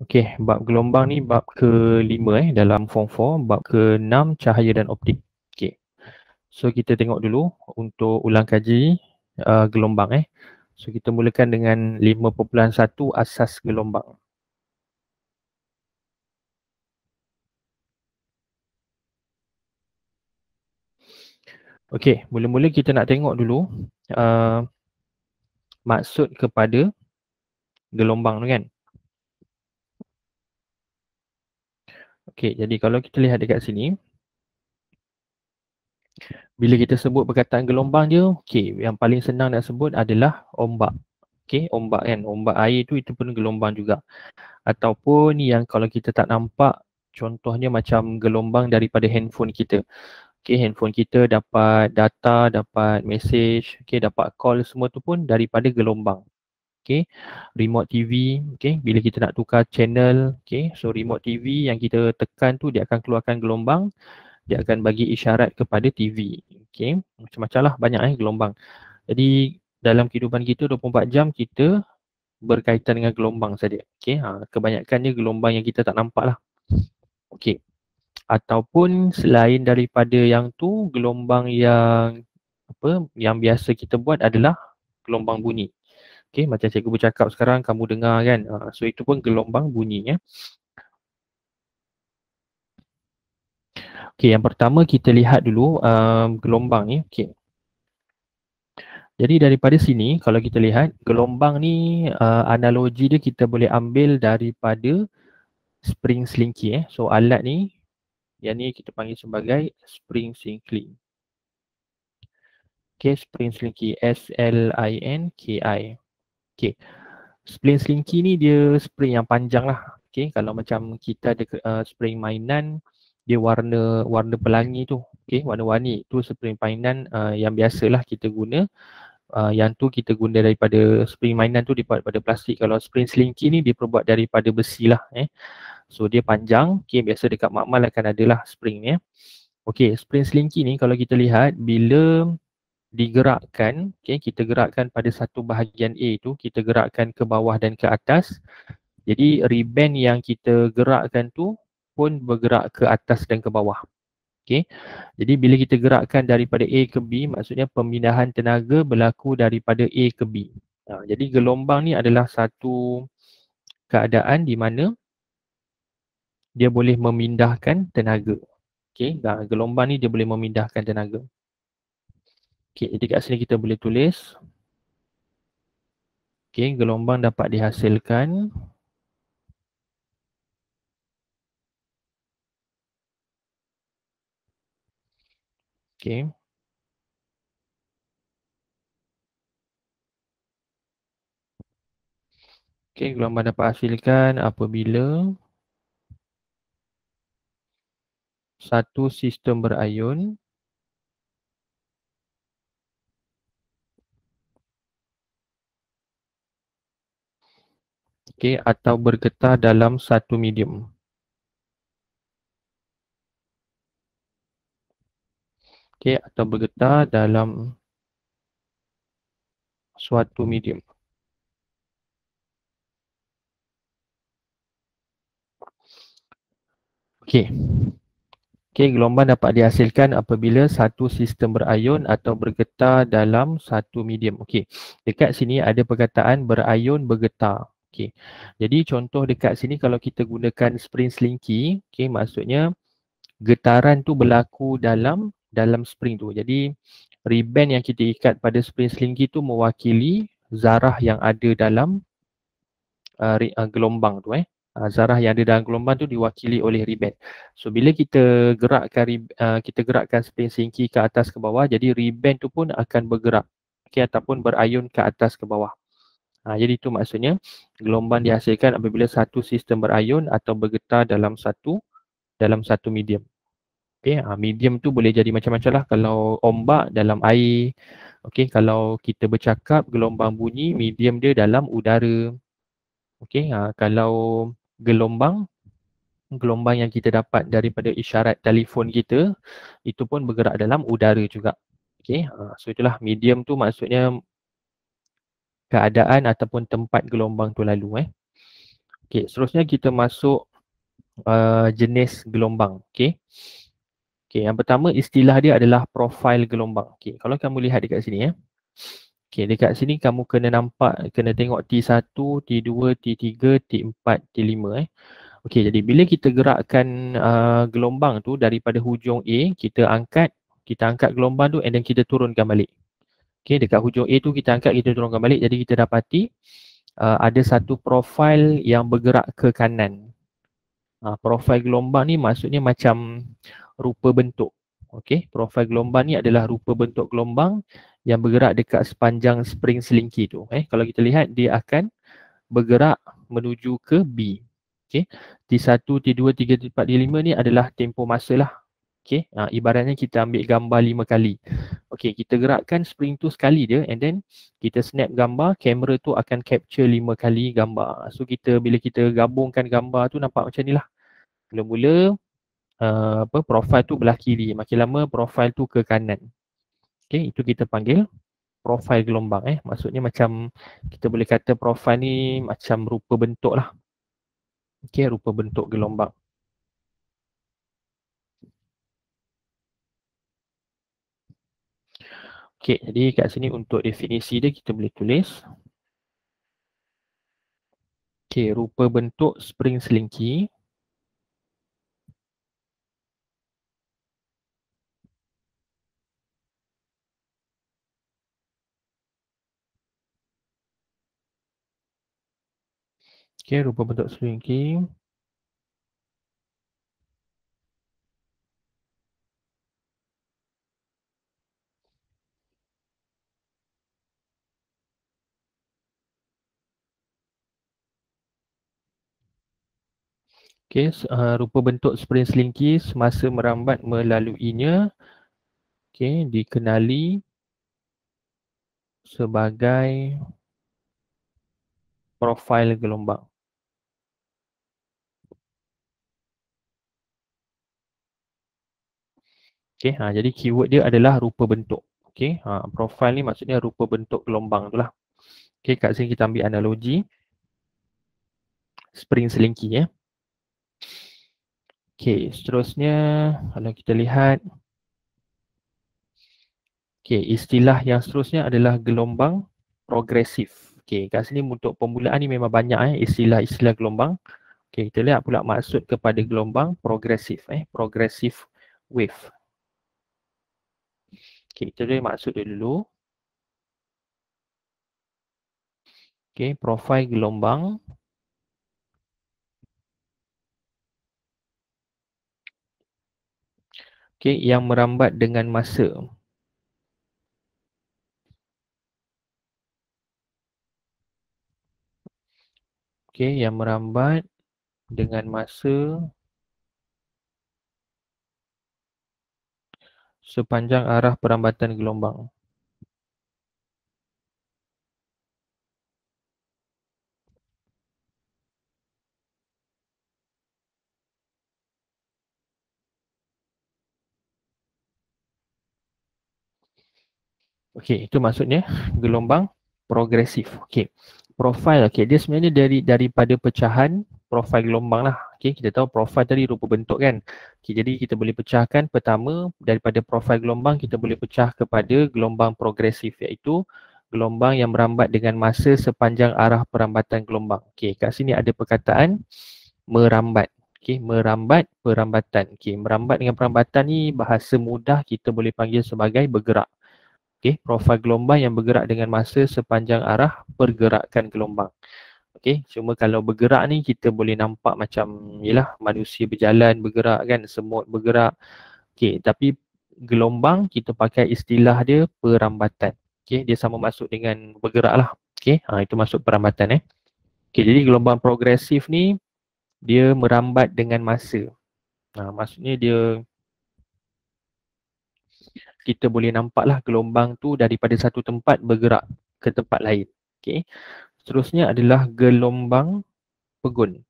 Okey, bab gelombang ni bab ke-5 dalam form 4, bab ke-6 cahaya dan optik. Okey. So kita tengok dulu untuk ulang kaji gelombang So kita mulakan dengan 5.1 asas gelombang. Okey, mula-mula kita nak tengok dulu uh, maksud kepada gelombang tu kan. Okey, jadi kalau kita lihat dekat sini, bila kita sebut perkataan gelombang dia, okey, yang paling senang nak sebut adalah ombak. Okey, ombak kan, ombak air tu itu pun gelombang juga. Ataupun yang kalau kita tak nampak, contohnya macam gelombang daripada handphone kita. Okey, handphone kita dapat data, dapat message, okey, dapat call, semua tu pun daripada gelombang. Okey, remote TV, okey, bila kita nak tukar channel, okey, so remote TV yang kita tekan tu dia akan keluarkan gelombang, dia akan bagi isyarat kepada TV. Okey, macam-macam lah, banyak gelombang. Jadi dalam kehidupan kita 24 jam kita berkaitan dengan gelombang saja. Okey, kebanyakannya gelombang yang kita tak nampak lah. Okey, ataupun selain daripada yang tu, gelombang yang yang biasa kita buat adalah gelombang bunyi. Okey, macam cikgu bercakap sekarang kamu dengar kan. So itu pun gelombang bunyi . Okey, yang pertama kita lihat dulu gelombang ni. Okey. Jadi daripada sini kalau kita lihat gelombang ni analogi dia kita boleh ambil daripada spring slinky . So alat ni yang ni kita panggil sebagai spring slinky. Okay, spring slinky, S-L-I-N-K-I. Okay, spring slinky ni dia spring yang panjang lah. Okay, kalau macam kita ada spring mainan, dia warna pelangi tu. Okay, warna-warni tu spring mainan yang biasalah kita guna. Yang tu kita guna daripada spring mainan tu daripada plastik. Kalau spring slinky ni dia perbuat daripada besi lah. So dia panjang. Okay, biasa dekat makmal akan adalah spring ni. Okay, spring slinky ni kalau kita lihat bila digerakkan, okay, kita gerakkan pada satu bahagian A tu, kita gerakkan ke bawah dan ke atas. Jadi ribbon yang kita gerakkan tu pun bergerak ke atas dan ke bawah. Okay. Jadi bila kita gerakkan daripada A ke B, maksudnya pemindahan tenaga berlaku daripada A ke B. Jadi gelombang ni adalah satu keadaan di mana dia boleh memindahkan tenaga. Okay. Gelombang ni dia boleh memindahkan tenaga. Okay, jadi kat sini kita boleh tulis. Okay, gelombang dapat dihasilkan okay. Okay, gelombang dapat hasilkan apabila satu sistem berayun okay, atau bergetar dalam satu medium. Okay, atau bergetar dalam suatu medium. Okay. Okay, gelombang dapat dihasilkan apabila satu sistem berayun atau bergetar dalam satu medium. Okay, dekat sini ada perkataan berayun bergetar. Okay, jadi contoh dekat sini kalau kita gunakan spring slinky, okay, maksudnya getaran tu berlaku dalam spring tu. Jadi ribbon yang kita ikat pada spring slinky tu mewakili zarah yang ada dalam gelombang tu . Zarah yang ada dalam gelombang tu diwakili oleh ribbon. So bila kita gerakkan spring slinky ke atas ke bawah, jadi ribbon tu pun akan bergerak, okay, ataupun berayun ke atas ke bawah. Jadi itu maksudnya gelombang dihasilkan apabila satu sistem berayun atau bergetar dalam satu medium. Okay, medium tu boleh jadi macam-macam lah. Kalau ombak dalam air, okay, kalau kita bercakap gelombang bunyi, medium dia dalam udara. Okay, kalau gelombang yang kita dapat daripada isyarat telefon kita, itu pun bergerak dalam udara juga. Okay, so itulah medium tu maksudnya keadaan ataupun tempat gelombang tu lalu . Okey, seterusnya kita masuk jenis gelombang. Okey. Okey, yang pertama istilah dia adalah profil gelombang. Okey, kalau kamu lihat dekat sini ya. Okey, dekat sini kamu kena tengok T1, T2, T3, T4, T5 eh. Okey, jadi bila kita gerakkan gelombang tu daripada hujung A, kita angkat gelombang tu and then kita turunkan balik. Okey, dekat hujung A tu kita angkat, kita turunkan balik. Jadi kita dapati ada satu profil yang bergerak ke kanan. Profil gelombang ni maksudnya macam rupa bentuk. Okey, profil gelombang ni adalah rupa bentuk gelombang yang bergerak dekat sepanjang spring selingki tu. Kalau kita lihat dia akan bergerak menuju ke B. Okey, T1, T2, T3, T4, T5 ni adalah tempoh masa lah. Okey, ibaratnya kita ambil gambar 5 kali. Okey, kita gerakkan spring tu sekali je and then kita snap gambar, kamera tu akan capture 5 kali gambar. So bila kita gabungkan gambar tu nampak macam ni lah. Mula-mula profil tu belah kiri, makin lama profil tu ke kanan. Okey, itu kita panggil profil gelombang Maksudnya macam kita boleh kata profil ni macam rupa bentuk lah. Okey, rupa bentuk gelombang. Okey, jadi kat sini untuk definisi dia kita boleh tulis. Okey, rupa bentuk spring selingki rupa bentuk selingki rupa bentuk spring selingki semasa merambat melaluinya dikenali sebagai profil gelombang. Jadi keyword dia adalah rupa bentuk. Profil ni maksudnya rupa bentuk gelombang tu lah. Kat sini kita ambil analogi spring selingki seterusnya kalau kita lihat istilah yang seterusnya adalah gelombang progresif. Kat sini untuk permulaan ni memang banyak istilah-istilah gelombang. Kita lihat pula maksud kepada gelombang progresif progressive wave. Kita lihat maksud dia dulu. Profil gelombang yang merambat dengan masa. Yang merambat dengan masa sepanjang arah perambatan gelombang. Itu maksudnya gelombang progresif. Profil dia sebenarnya daripada pecahan profil gelombang lah. Kita tahu profil tadi rupa bentuk kan. Jadi kita boleh pecahkan pertama daripada profil gelombang kita boleh pecah kepada gelombang progresif iaitu gelombang yang merambat dengan masa sepanjang arah perambatan gelombang. Kat sini ada perkataan merambat. Merambat perambatan. Merambat dengan perambatan ni bahasa mudah kita boleh panggil sebagai bergerak. Profil gelombang yang bergerak dengan masa sepanjang arah pergerakan gelombang. Cuma kalau bergerak ni kita boleh nampak macam yalah manusia berjalan bergerak kan, semut bergerak. Tapi gelombang kita pakai istilah dia perambatan. Dia sama masuk dengan bergerak lah. Itu masuk perambatan jadi gelombang progresif ni dia merambat dengan masa. Maksudnya kita boleh nampaklah gelombang tu daripada satu tempat bergerak ke tempat lain. Seterusnya adalah gelombang pegun.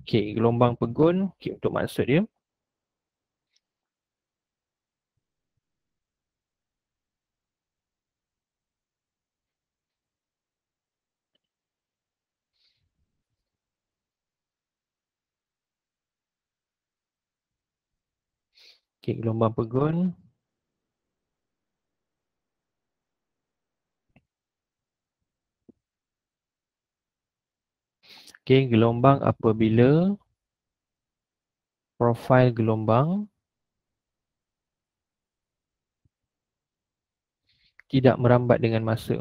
Gelombang pegun untuk maksud dia Okey, gelombang pegun. Okey, gelombang apabila profil gelombang tidak merambat dengan masa.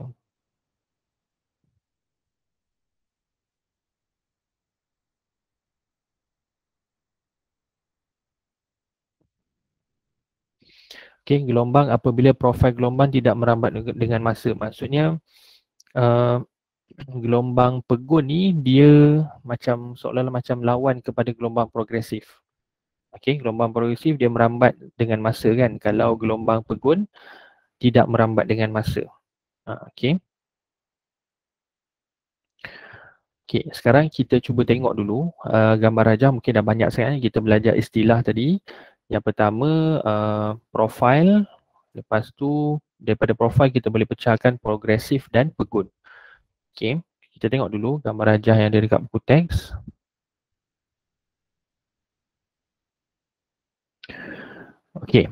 Okey, gelombang apabila profil gelombang tidak merambat dengan masa. Maksudnya uh, gelombang pegun ni dia macam seolah-olah macam lawan kepada gelombang progresif. Okey, gelombang progresif dia merambat dengan masa kan. Kalau gelombang pegun tidak merambat dengan masa. Okey. Okey, sekarang kita cuba tengok dulu gambar rajah. Mungkin dah banyak sangat kita belajar istilah tadi. Yang pertama profil, lepas tu daripada profil kita boleh pecahkan progresif dan pegun. Okey, kita tengok dulu gambar rajah yang ada dekat buku teks. Okey.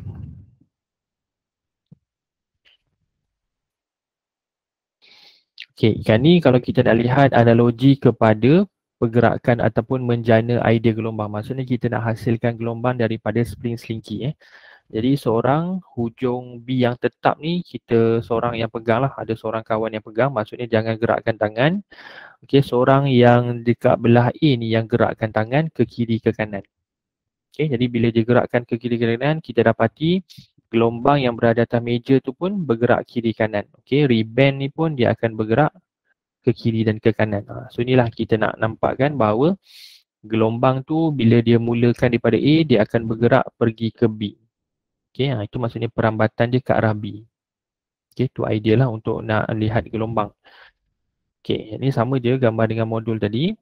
Okey, ikan ni kalau kita nak lihat analogi kepada pergerakan ataupun menjana idea gelombang. Maksudnya kita nak hasilkan gelombang daripada spring slinky. Jadi seorang hujung B yang tetap ni kita seorang yang pegang lah. Ada seorang kawan yang pegang, maksudnya jangan gerakkan tangan. Okey, seorang yang dekat belah A ni yang gerakkan tangan ke kiri ke kanan. Okey, jadi bila dia gerakkan ke kiri ke kanan, kita dapati gelombang yang berada atas meja tu pun bergerak kiri kanan. Okey, ribbon ni pun dia akan bergerak ke kiri dan ke kanan. So inilah kita nak nampakkan bahawa gelombang tu bila dia mulakan daripada A, dia akan bergerak pergi ke B. Okey, itu maksudnya perambatan dia ke arah B. Okey, tu idea lah untuk nak lihat gelombang. Okey, ini sama je gambar dengan modul tadi.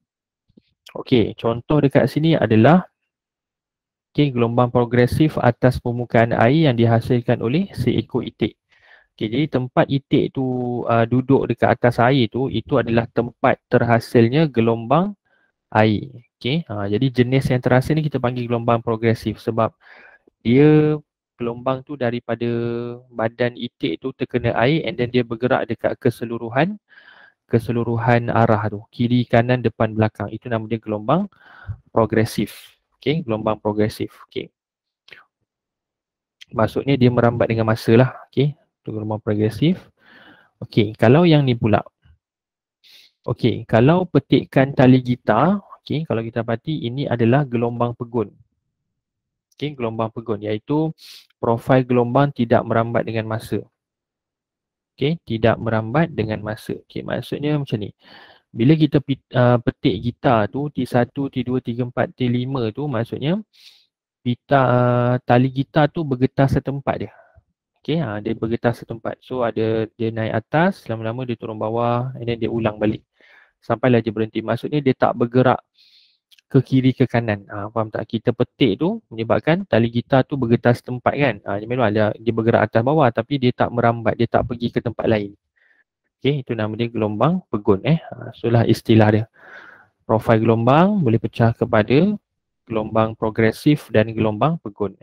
Okey, contoh dekat sini adalah gelombang progresif atas permukaan air yang dihasilkan oleh seekor itik. Jadi tempat itik tu duduk dekat atas air tu, itu adalah tempat terhasilnya gelombang air. Jadi jenis yang terhasil ni kita panggil gelombang progresif sebab dia gelombang tu daripada badan itik tu terkena air and then dia bergerak dekat keseluruhan arah tu, kiri, kanan, depan, belakang. Itu nama dia gelombang progresif. Gelombang progresif. Maksudnya dia merambat dengan masa lah. Itu gelombang progresif. Kalau yang ni pula. Kalau petikan tali gitar, kalau kita dapati ini adalah gelombang pegun. Gelombang pegun iaitu profil gelombang tidak merambat dengan masa. Tidak merambat dengan masa. Maksudnya macam ni. Bila kita petik gitar tu T1, T2, T4, T5 tu maksudnya pita tali gitar tu bergetar setempat dia. Dia bergetar setempat. So dia naik atas, lama-lama dia turun bawah and then dia ulang balik. Sampailah dia berhenti. Maksudnya dia tak bergerak ke kiri ke kanan. Faham tak? Kita petik tu menyebabkan tali gitar tu bergetar setempat kan. Memang dia bergerak atas bawah tapi dia tak merambat, dia tak pergi ke tempat lain. Itu nama dia gelombang pegun. So lah istilah dia. Profil gelombang boleh pecah kepada gelombang progresif dan gelombang pegun.